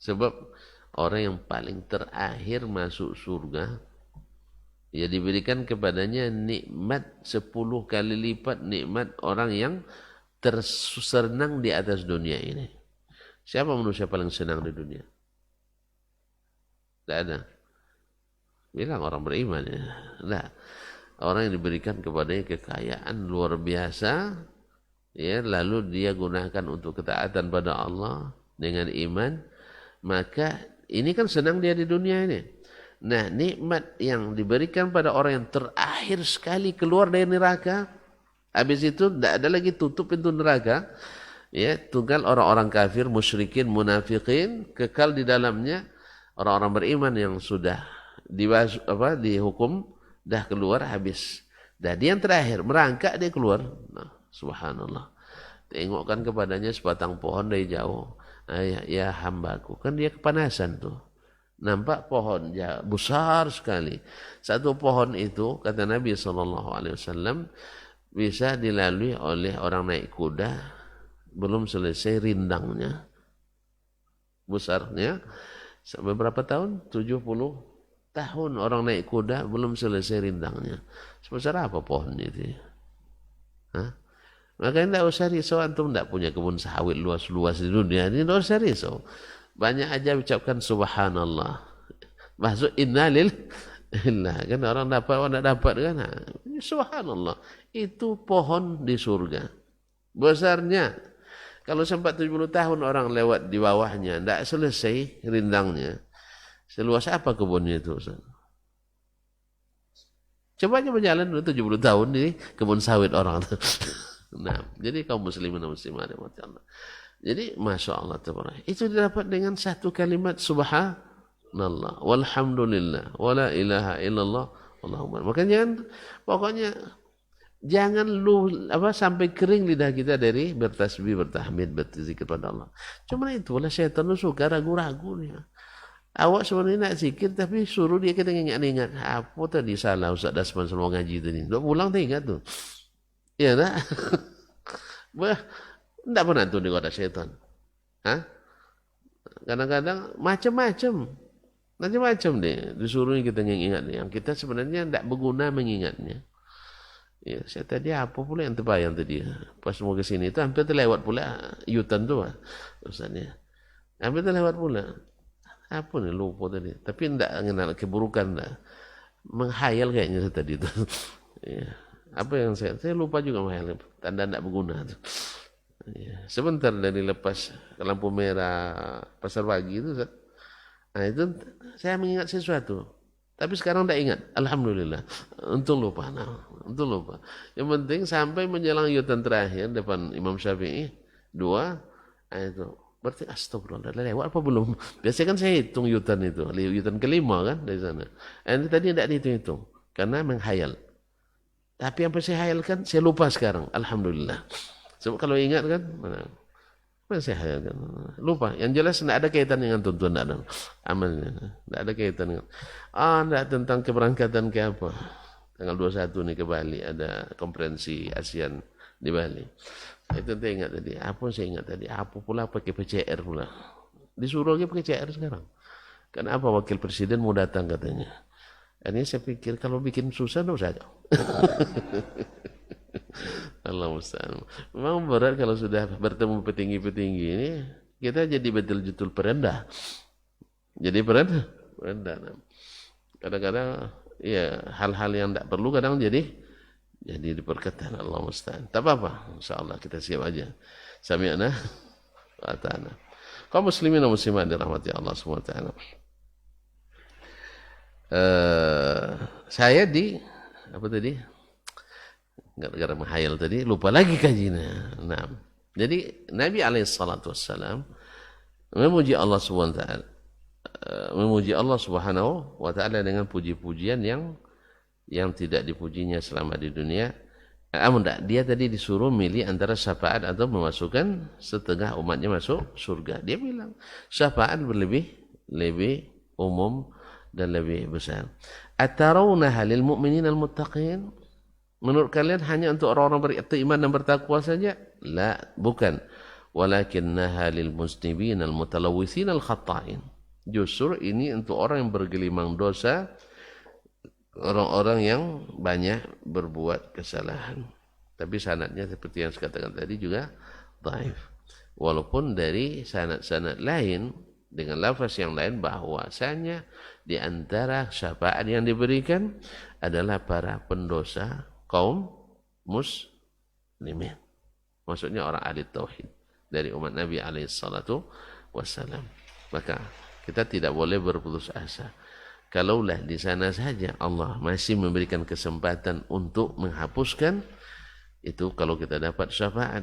Sebab orang yang paling terakhir masuk surga, ya diberikan kepadanya nikmat 10 kali lipat nikmat orang yang tersenang di atas dunia ini. Siapa manusia paling senang di dunia? Tidak ada. Bilang orang beriman ya. Tidak. Orang yang diberikan kepadanya kekayaan luar biasa, ya, lalu dia gunakan untuk ketaatan pada Allah dengan iman, maka ini kan senang dia di dunia ini. Nah, nikmat yang diberikan pada orang yang terakhir sekali keluar dari neraka, habis itu tidak ada lagi tutup pintu neraka, ya, tinggal orang-orang kafir, musyrikin, munafikin kekal di dalamnya. Orang-orang beriman yang sudah dihukum dah keluar, habis. Dah dia yang terakhir merangkak, dia keluar. Nah, subhanallah. Tengokkan kepadanya sebatang pohon dari jauh. Ya hambaku, kan dia kepanasan tuh. Nampak pohon besar sekali. Satu pohon itu, kata Nabi SAW, bisa dilalui oleh orang naik kuda, belum selesai rindangnya. Besarnya, sampai berapa tahun? 70 tahun orang naik kuda, belum selesai rindangnya. Sebesar apa pohon itu? Hah? Makanya tidak usah risau, antum tidak punya kebun sawit luas-luas di dunia ini, tidak usah risau. Banyak aja ucapkan subhanallah. Maksud innalillah. Kan orang dapat, orang tidak dapat kan. Subhanallah. Itu pohon di surga. Besarnya. Kalau sempat 70 tahun orang lewat di bawahnya, tidak selesai rindangnya. Seluas apa kebunnya itu? Coba aja berjalan 70 tahun di kebun sawit orang. Nah, jadi kaum muslimin dan muslimat, jadi Masya Allah, itu didapat dengan satu kalimat subhanallah, walhamdulillah, wala ilaha illallah, Allahumma. Makanya pokoknya jangan sampai kering lidah kita dari bertasbih, bertahmid, berzikir pada Allah. Cuma itulah syaitan suka ragu-ragu nih. Awak sebenarnya nak zikir, tapi suruh dia kita ingat-ingat. Apa tadi salah Ustaz Dasman semua ngaji tadi? Udah pulang tak ingat tuh. Iya tak? Tidak pernah tuh digoda syaitan. Hah? Kadang-kadang macam-macam deh. Disuruh kita mengingat yang kita sebenarnya tidak berguna mengingatnya. Ya, saya tadi apa pula yang terbayang tadi? Pas mau ke sini itu hampir terlewat pula yutan tu, Ustaznya. Hampir terlewat pula. Apa nih lupa tadi? Tapi enggak mengenal keburukan enggak. Menghayal kayaknya saya tadi itu. Ya. Apa yang saya lupa juga menghayal. Tanda enggak berguna tu. Ya. Sebentar dari lepas ke lampu merah pasar pagi itu, nah itu saya mengingat sesuatu. Tapi sekarang tidak ingat. Alhamdulillah. Untung lupa. Untung lupa. Yang penting sampai menjelang yutan terakhir depan Imam Syafi'i 2, nah itu. Berarti astagfirullah, lewat apa belum? Biasanya kan saya hitung yutan itu. Yutan kelima kan dari sana. Ini tadi tidak dihitung-hitung. Karena menghayal. Tapi yang saya hayalkan, saya lupa sekarang. Alhamdulillah. Sebab kalau ingat kan, apa saya hayalkan? Lupa. Yang jelas tidak ada kaitan dengan tuntunan, tidak ada. Amalnya. Tidak ada kaitan dengan. Tidak tentang keberangkatan ke apa. Tanggal 21 nih ke Bali. Ada konferensi ASEAN di Bali. Itu saya ingat tadi. Apa saya ingat tadi? Apa pula pakai PCR pula. Disuruh lagi pakai PCR sekarang. Kenapa wakil presiden mau datang katanya. Ini saya pikir kalau bikin susah, tidak usah. Allah musta'an. Memang berat kalau sudah bertemu petinggi-petinggi ini, kita jadi betul-betul perendah. Jadi perendah. Kadang-kadang ya hal-hal yang tidak perlu kadang jadi diperketat. Allah musta'an. Tak apa-apa. InsyaAllah kita siap aja. Sami'na wa ta'ana. Kaum muslimin dan muslimat dirahmati Allah SWT. Saya di apa tadi? Gara-gara menghayal tadi lupa lagi kajinya. Nah, jadi Nabi SAW memuji Allah Subhanahu wa taala dengan puji-pujian yang tidak dipujinya selama di dunia. Dia tadi disuruh milih antara syafaat atau memasukkan setengah umatnya masuk surga. Dia bilang syafaat lebih umum dan lebih besar. Atarawnaha lil mu'minin al-muttaqin? Menurut kalian hanya untuk orang-orang beriman dan bertakwa saja? La, bukan. Walakinnaha lil muslimin al-mutalawwithin al-khatta'in. Justru ini untuk orang yang bergelimang dosa, orang-orang yang banyak berbuat kesalahan. Tapi sanadnya seperti yang saya katakan tadi juga dhaif. Walaupun dari sanad-sanad lain dengan lafaz yang lain bahwasanya di antara syafaat yang diberikan adalah para pendosa kaum muslimin. Maksudnya orang ahli tauhid dari umat Nabi SAW. Maka kita tidak boleh berputus asa. Kalaulah di sana saja Allah masih memberikan kesempatan untuk menghapuskan, itu kalau kita dapat syafaat.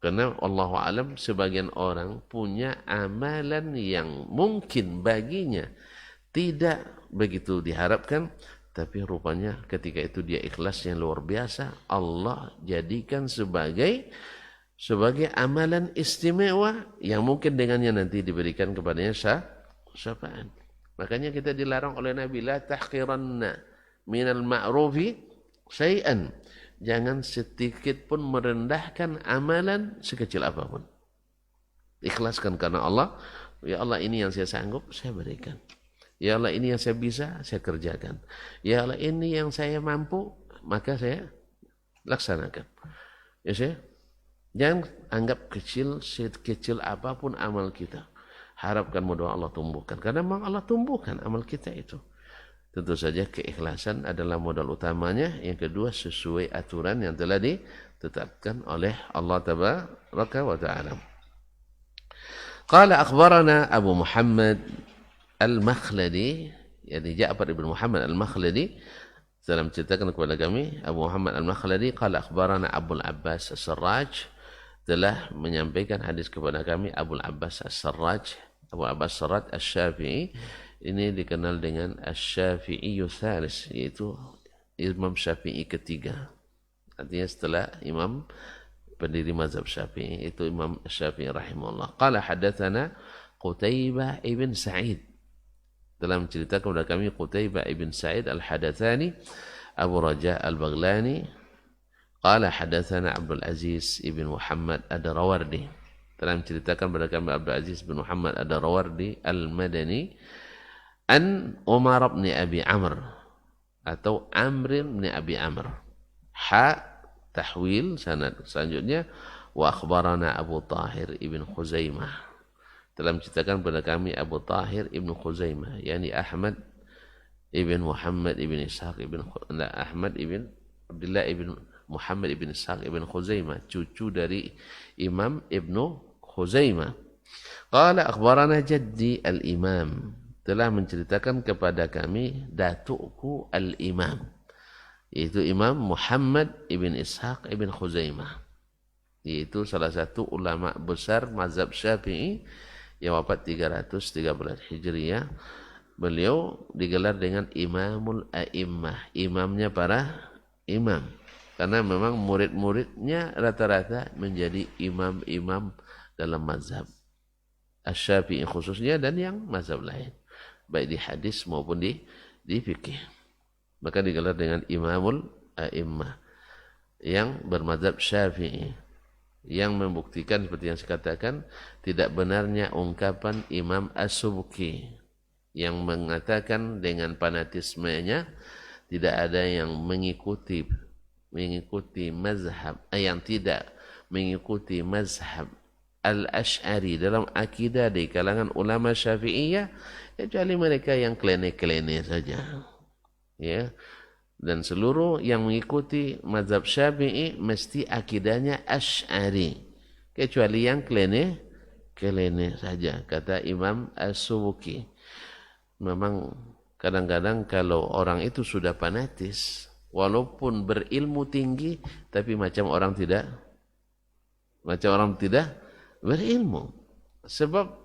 Karena Allahu alam sebagian orang punya amalan yang mungkin baginya tidak begitu diharapkan, tapi rupanya ketika itu dia ikhlas yang luar biasa, Allah jadikan sebagai amalan istimewa yang mungkin dengannya nanti diberikan kepadanya syafaat. Makanya kita dilarang oleh Nabi, la tahqiranna minal ma'rufi syai'an. Jangan sedikit pun merendahkan amalan sekecil apapun. Ikhlaskan karena Allah. Ya Allah, ini yang saya sanggup, saya berikan. Ya Allah, ini yang saya bisa, saya kerjakan. Ya Allah, ini yang saya mampu, maka saya laksanakan. Ya saya, jangan anggap kecil apapun amal kita. Harapkan mudah Allah tumbuhkan. Karena memang Allah tumbuhkan amal kita itu. Tentu saja keikhlasan adalah modal utamanya. Yang kedua, sesuai aturan yang telah ditetapkan oleh Allah Tabaraka wa Ta'ala. Qala akhbarana Abu Muhammad Al-Makhladi, yani Ja'far ibn Muhammad Al-Makhladi, dalam ceritakan kepada kami Abu Muhammad Al-Makhladi, qala akhbarana Abul Abbas As-Sarraj, telah menyampaikan hadis kepada kami Abul Abbas As-Sarraj. Abu Abbas As-Sarraj Asy-Syafi'i, ini dikenal dengan Asy-Syafi'i Tsalis, yaitu Imam Syafi'i ketiga. Artinya setelah Imam pendiri mazhab Syafi'i, itu Imam Syafi'i rahimahullah. Qala hadatsana Qutaibah ibn Sa'id. Telah menceritakan kepada kami Qutaibah ibn Sa'id al-Hadatsani, Abu Raja al-Baghlani. Qala hadatsana Abdul Aziz ibn Muhammad ad-Darawardi. Telah menceritakan kepada kami Abdul Aziz bin Muhammad ad-Darawardi al-Madani an Umar bin Abi Amr atau Amr bin Abi Amr. tahwil sanad. Selanjutnya wa akhbarana Abu Tahir ibn Khuzaimah, telah menceritakan kepada kami Abu Tahir ibn Khuzaimah, yakni Ahmad ibn Muhammad ibn Ishaq Ahmad ibn Abdullah ibn Muhammad ibn Ishaq ibn Khuzaimah, cucu dari Imam Ibnu Khuzaimah. Qala akhbarana jaddi al-imam, telah menceritakan kepada kami datukku al-imam, yaitu Imam Muhammad ibn Ishaq ibn Khuzaimah, yaitu salah satu ulama besar mazhab Syafi'i yang wafat 313 Hijriah. Beliau digelar dengan Imamul A'immah, imamnya para imam, karena memang murid-muridnya rata-rata menjadi imam-imam dalam mazhab Asy-Syafi'i khususnya dan yang mazhab lain, baik di hadis maupun di fikih. Maka digelar dengan Imamul A'immah yang bermazhab Syafi'i, yang membuktikan seperti yang saya katakan tidak benarnya ungkapan Imam As-Subki yang mengatakan dengan fanatismenya tidak ada yang mengikuti mazhab, yang tidak mengikuti mazhab Al-Asy'ari dalam akidah di kalangan ulama Syafi'iyah, kecuali mereka yang klene-klene saja. Ya. Dan seluruh yang mengikuti mazhab Syafi'i mesti akidahnya Asy'ari, kecuali yang klene saja, kata Imam As-Subuki. Memang kadang-kadang kalau orang itu sudah fanatis, walaupun berilmu tinggi, tapi macam orang tidak berilmu. Sebab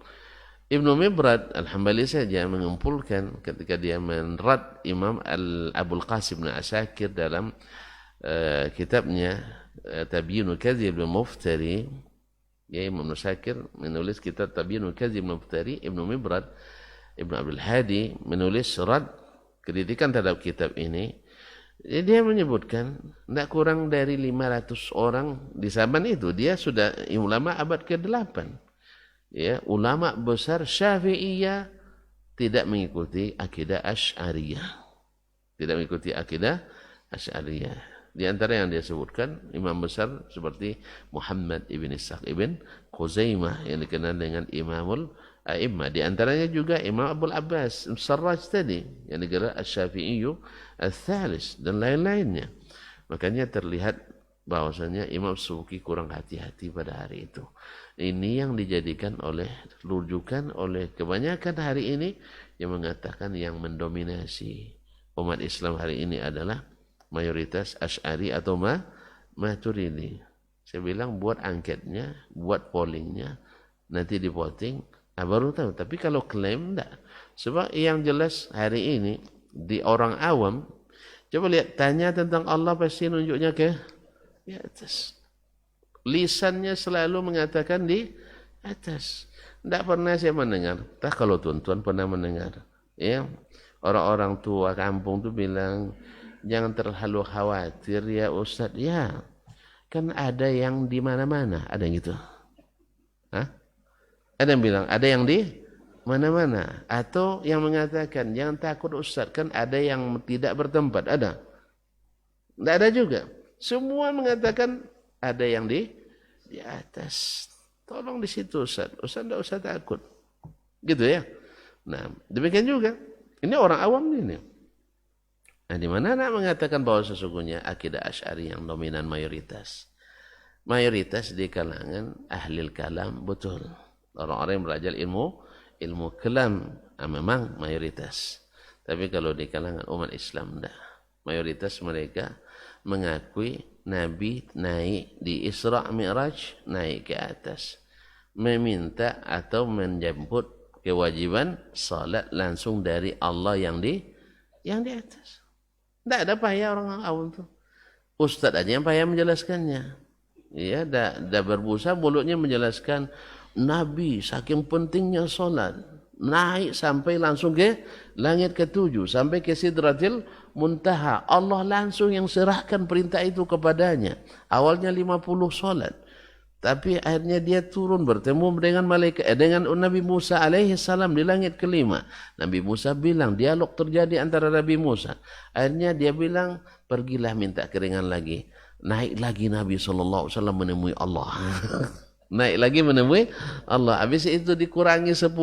Ibnu Mibrad Al-Hambali saja mengumpulkan ketika dia menrad Imam Abul Qasim bin Asakir dalam kitabnya Tabyinul Kadzib wal Muftari. Ya, Imam Asakir menulis kitab Tabyinul Kadzib wal Muftari. Ibnu Mibrad Ibnu Abdul Hadi menulis rad kritikan terhadap kitab ini. Dia menyebutkan tidak kurang dari 500 orang di zaman itu. Dia sudah ulama abad ke-8. Ya, ulama besar Syafi'iyah tidak mengikuti akidah Asy'ariyah. Tidak mengikuti akidah Asy'ariyah. Di antara yang dia sebutkan imam besar seperti Muhammad ibn Ishaq ibn Khuzaimah yang dikenal dengan Imamul A'immah. Di antaranya juga Imam Abul Abbas Sarraj tadi yang digelar Asy-Syafi'iyyu Ats-Tsalis dan lain-lainnya. Makanya terlihat bahwasanya Imam Subuki kurang hati-hati pada hari itu. Ini yang dijadikan rujukan oleh kebanyakan hari ini yang mengatakan yang mendominasi umat Islam hari ini adalah mayoritas Asy'ari atau Maturidi. Saya bilang buat angketnya, buat pollingnya, nanti di voting, baru tahu. Tapi kalau klaim enggak. Sebab yang jelas hari ini di orang awam, coba lihat, tanya tentang Allah pasti nunjuknya ke atas. Lisannya selalu mengatakan di atas. Tidak pernah saya mendengar. Tak kalau tuan-tuan pernah mendengar. Ya, orang-orang tua kampung tu bilang, jangan terlalu khawatir ya Ustaz. Ya, kan ada yang di mana-mana. Ada yang gitu. Hah? Ada yang bilang, ada yang di mana-mana. Atau yang mengatakan, jangan takut Ustaz, kan ada yang tidak bertempat. Ada? Tidak ada juga. Semua mengatakan ada yang di atas. Tolong di situ Ustaz. Ustaz tidak usah takut. Gitu ya. Nah, demikian juga. Ini orang awam ini. Nah, di mana nak mengatakan bahwa sesungguhnya akidah Asy'ari yang dominan mayoritas. Mayoritas di kalangan ahli kalam, betul. Orang-orang yang belajar ilmu kalam, memang mayoritas. Tapi kalau di kalangan umat Islam, tidak. Mayoritas mereka mengakui Nabi naik di Isra Mi'raj, naik ke atas. Meminta atau menjemput kewajiban salat langsung dari Allah yang di atas. Tidak ada payah orang awam itu. Ustaz aja yang payah menjelaskannya. Ya, dah berbusa mulutnya menjelaskan Nabi saking pentingnya solat naik sampai langsung ke langit ke-7 sampai ke Sidratil Muntaha. Allah langsung yang serahkan perintah itu kepadanya. Awalnya 50 solat. Tapi akhirnya dia turun bertemu dengan dengan Nabi Musa alaihi salam di langit kelima. Nabi Musa bilang, dialog terjadi antara Nabi Musa. Akhirnya dia bilang, pergilah minta keringan lagi. Naik lagi Nabi SAW menemui Allah. Naik lagi menemui Allah. Habis itu dikurangi 10.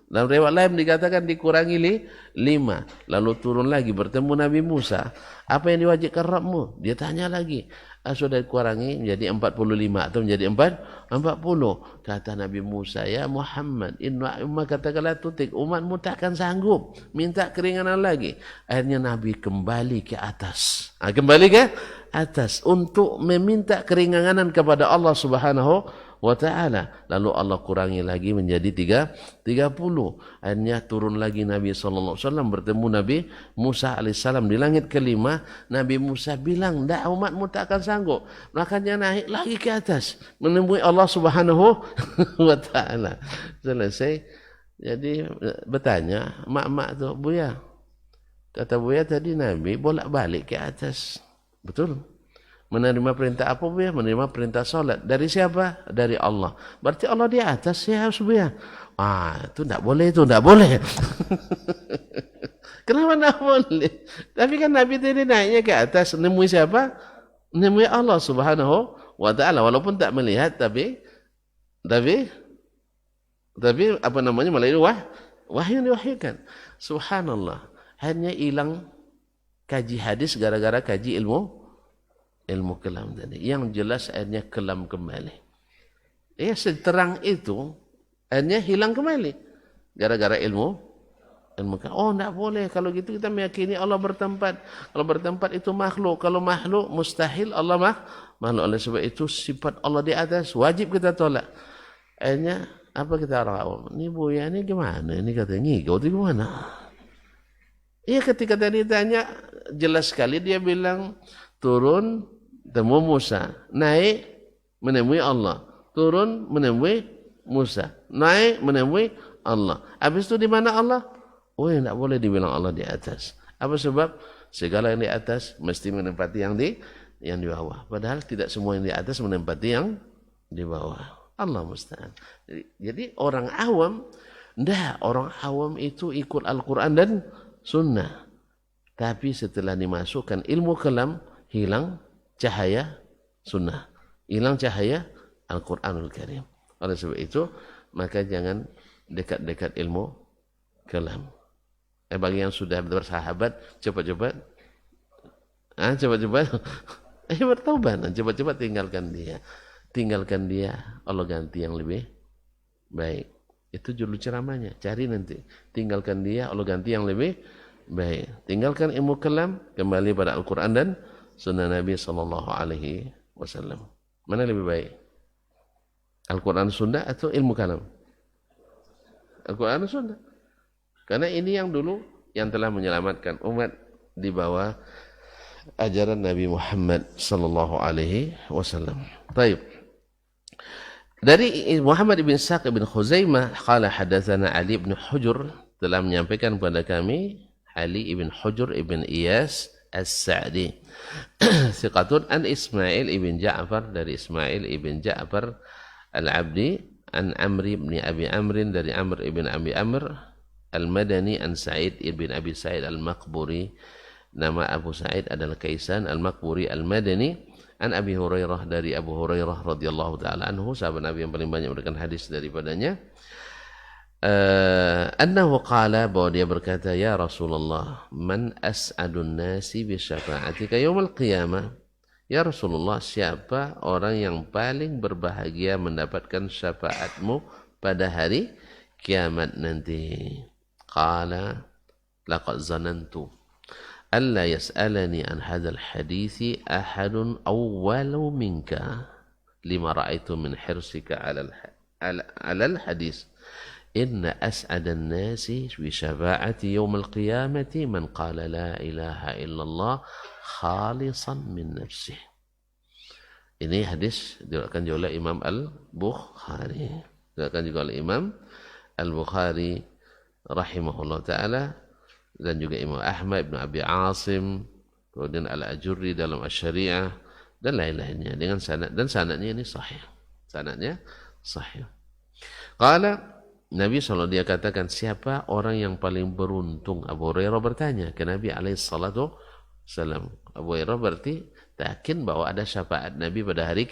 Dalam riwayat lain dikatakan dikurangi 5. Lalu turun lagi bertemu Nabi Musa. Apa yang diwajibkan Rabbmu? Dia tanya lagi. Sudah dikurangi menjadi 45 atau menjadi 40. Kata Nabi Musa, ya Muhammad, inna ummaka la tutik, umatmu takkan sanggup minta keringanan lagi. Akhirnya Nabi kembali ke atas. Kembali ke atas untuk meminta keringanan kepada Allah Subhanahu wa ta'ala. Lalu Allah kurangi lagi menjadi 30. Akhirnya turun lagi Nabi SAW bertemu Nabi Musa AS di langit kelima. Nabi Musa bilang, dah umatmu tak akan sanggup. Makanya naik lagi ke atas menemui Allah Subhanahu wa ta'ala. Selesai. Jadi bertanya mak-mak tu, Buya, kata Buya tadi Nabi bolak-balik ke atas. Betul? Menerima perintah apa, Buya? Menerima perintah solat. Dari siapa? Dari Allah. Berarti Allah di atas ya, Buya. Itu tidak boleh, itu tidak boleh. Kenapa tidak boleh? Tapi kan Nabi tadi naiknya ke atas. Menemui siapa? Menemui Allah Subhanahu wa ta'ala. Walaupun tak melihat, tapi apa namanya, melalui wahyu yang diwahyukan. Subhanallah. Hanya hilang kaji hadis gara-gara kaji ilmu kelam tadi. Yang jelas akhirnya kelam kembali. Ya seterang itu akhirnya hilang kembali. Gara-gara ilmu kelam. Oh tidak boleh. Kalau gitu kita meyakini Allah bertempat. Kalau bertempat itu makhluk. Kalau makhluk mustahil Allah makhluk. Oleh sebab itu sifat Allah di atas wajib kita tolak. Akhirnya apa kita orang awam? Ini Buya ini gimana? Ini katanya ngigau itu gimana? Iya ketika tadi tanya jelas sekali dia bilang turun temu Musa, naik menemui Allah, turun menemui Musa, naik menemui Allah. Habis itu di mana Allah? Oh, tidak boleh dibilang Allah di atas. Apa sebab? Segala yang di atas mesti menempati yang di bawah. Padahal tidak semua yang di atas menempati yang di bawah. Allah musta'an. Jadi orang awam, orang awam itu ikut Al-Quran dan Sunnah. Tapi setelah dimasukkan ilmu kalam, hilang cahaya Sunnah, hilang cahaya Al-Quranul Karim. Oleh sebab itu, maka jangan dekat-dekat ilmu kalam. Bagi yang sudah bersahabat, cepat-cepat, bertaubat, cepat-cepat tinggalkan dia, Allah ganti yang lebih baik. Itu judul ceramahnya, cari nanti. Tinggalkan dia, Allah ganti yang lebih baik. Tinggalkan ilmu kalam, kembali pada Al-Quran dan Sunnah Nabi SAW. Mana lebih baik? Al-Quran Sunnah atau ilmu kalam? Al-Quran Sunnah. Karena ini yang dulu yang telah menyelamatkan umat di bawah ajaran Nabi Muhammad SAW. Taib. Dari Muhammad ibn Saq ibn Khuzaimah, qala hadatsana Ali ibn Hujur, telah menyampaikan kepada kami Ali ibn Hujur ibn Iyas As-Sa'di. Thiqatun an Ismail ibn Ja'far, dari Ismail ibn Ja'far Al-Abdi, an Amri ibn Abi Amrin, dari Amr ibn Abi Amr Al-Madani, an Sa'id ibn Abi Sa'id Al-Maqburi, nama Abu Sa'id adalah Kaisan Al-Maqburi Al-Madani. An Abi Hurairah, dari Abu Hurairah radhiyallahu taala anhu, sahabat Nabi yang paling banyak memberikan hadis daripadanya, annahu qala, bahwa dia berkata, ya Rasulullah, man as'adun nasi bi syafa'atika yaumil qiyamah. Ya Rasulullah, siapa orang yang paling berbahagia mendapatkan syafaatmu pada hari kiamat nanti? Qala laqad zanantu alla yas'alani an hadzal hadithi ahadun awwalu minka lima ra'aitu min hirsika 'ala al-hadis. Inna as'adan nasi bi syafa'ati yaumil qiyamati man qala la ilaha illallah khalisan min nafsih. Ini hadis diriwayatkan juga oleh Imam Al-Bukhari. Diriwayatkan juga oleh Imam Al-Bukhari rahimahullah taala, dan juga Imam Ahmad bin Abi Asim, kemudian Al-Ajurri dalam Asy-Syari'ah, dan lain-lainnya dengan sanad, dan sanadnya ini sahih. Sanadnya sahih. Qala Nabi SAW dia katakan, siapa orang yang paling beruntung? Abu Hurairah bertanya ke Nabi alaihissalatu wassalam. Abu Hurairah berarti yakin bahwa ada syafaat Nabi pada hari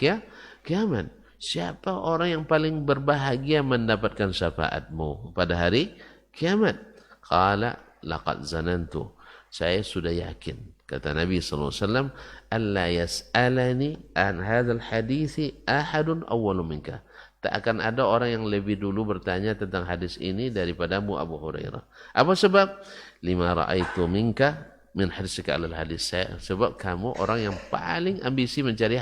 kiamat. Siapa orang yang paling berbahagia mendapatkan syafaatmu pada hari kiamat? Qala laqad zanantu. Saya sudah yakin. Kata Nabi SAW, alla yas'alani an hadzal hadithi ahadun awwalu minka. Tak akan ada orang yang lebih dulu bertanya tentang hadis ini daripadamu Abu Hurairah. Apa sebab? Lima ra'aitu minka min hirsika alal hadis. Sebab kamu orang yang paling ambisi mencari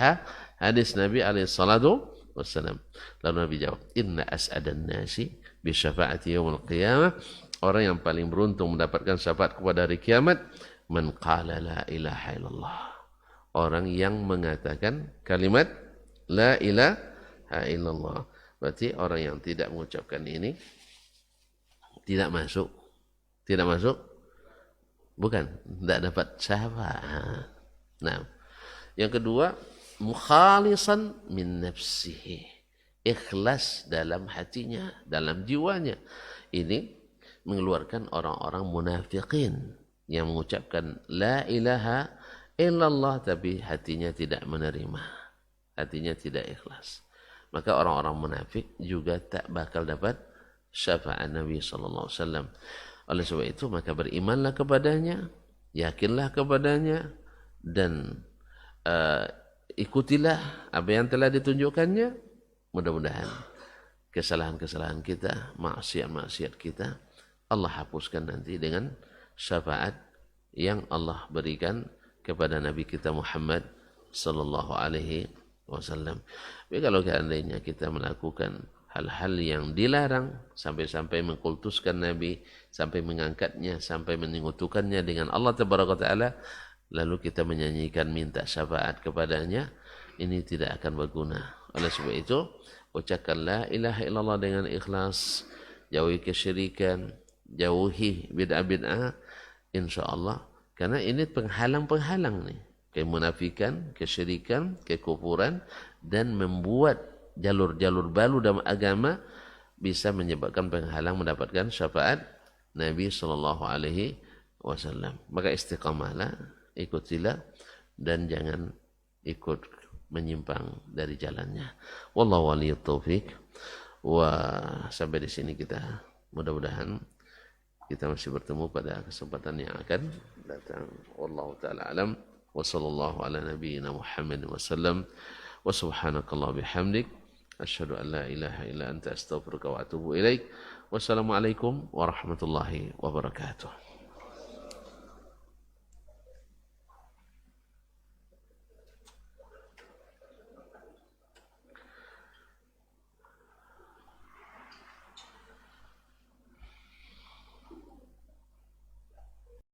hadis Nabi alaihissalatu wassalam. Lalu Nabi jawab, inna as'adan nasi bi syafaati yaumil qiyamah. Orang yang paling beruntung mendapatkan syafaat kepada hari kiamat, man qala la ilaha illallah. Orang yang mengatakan kalimat la ilaha illallah. Berarti orang yang tidak mengucapkan ini tidak masuk. Tidak masuk? Bukan, tidak dapat syafaat. Nah, yang kedua, mukhalisan min nafsihi. Ikhlas dalam hatinya, dalam jiwanya. Ini mengeluarkan orang-orang munafiqin yang mengucapkan la ilaha illallah tapi hatinya tidak menerima. Hatinya tidak ikhlas. Maka orang-orang munafik juga tak bakal dapat syafaat Nabi SAW. Oleh sebab itu, maka berimanlah kepadanya, yakinlah kepadanya, dan ikutilah apa yang telah ditunjukkannya. Mudah-mudahan kesalahan-kesalahan kita, maksiat-maksiat kita, Allah hapuskan nanti dengan syafaat yang Allah berikan kepada Nabi kita Muhammad sallallahu alaihi wasallam. Tapi kalau seandainya kita melakukan hal-hal yang dilarang sampai-sampai mengkultuskan Nabi, sampai mengangkatnya, sampai menyekutukannya dengan Allah Tabaraka Ta'ala, lalu kita menyanyikan minta syafaat kepadanya, ini tidak akan berguna. Oleh sebab itu, ucapkan la ilaha illallah dengan ikhlas, jauhi kesyirikan, jauhi bid'ah-bid'ah, insyaallah, karena ini penghalang-penghalang nih, kemunafikan, kesyirikan, kekufuran, dan membuat jalur-jalur baru dalam agama bisa menyebabkan penghalang mendapatkan syafaat Nabi sallallahu alaihi wasallam. Maka istiqamahlah, ikutilah, dan jangan ikut menyimpang dari jalannya. Wallahu waliyut taufik. Sampai di sini kita, mudah-mudahan kita masih bertemu pada kesempatan yang akan datang. Wallahu taala alam. Wa sallallahu ala nabiyyina Muhammad wasallam. Wa subhanakallah bihamdik. Asyhadu an la ilaha illa anta astaghfiruka wa atubu ilaik. Wassalamualaikum warahmatullahi wabarakatuh.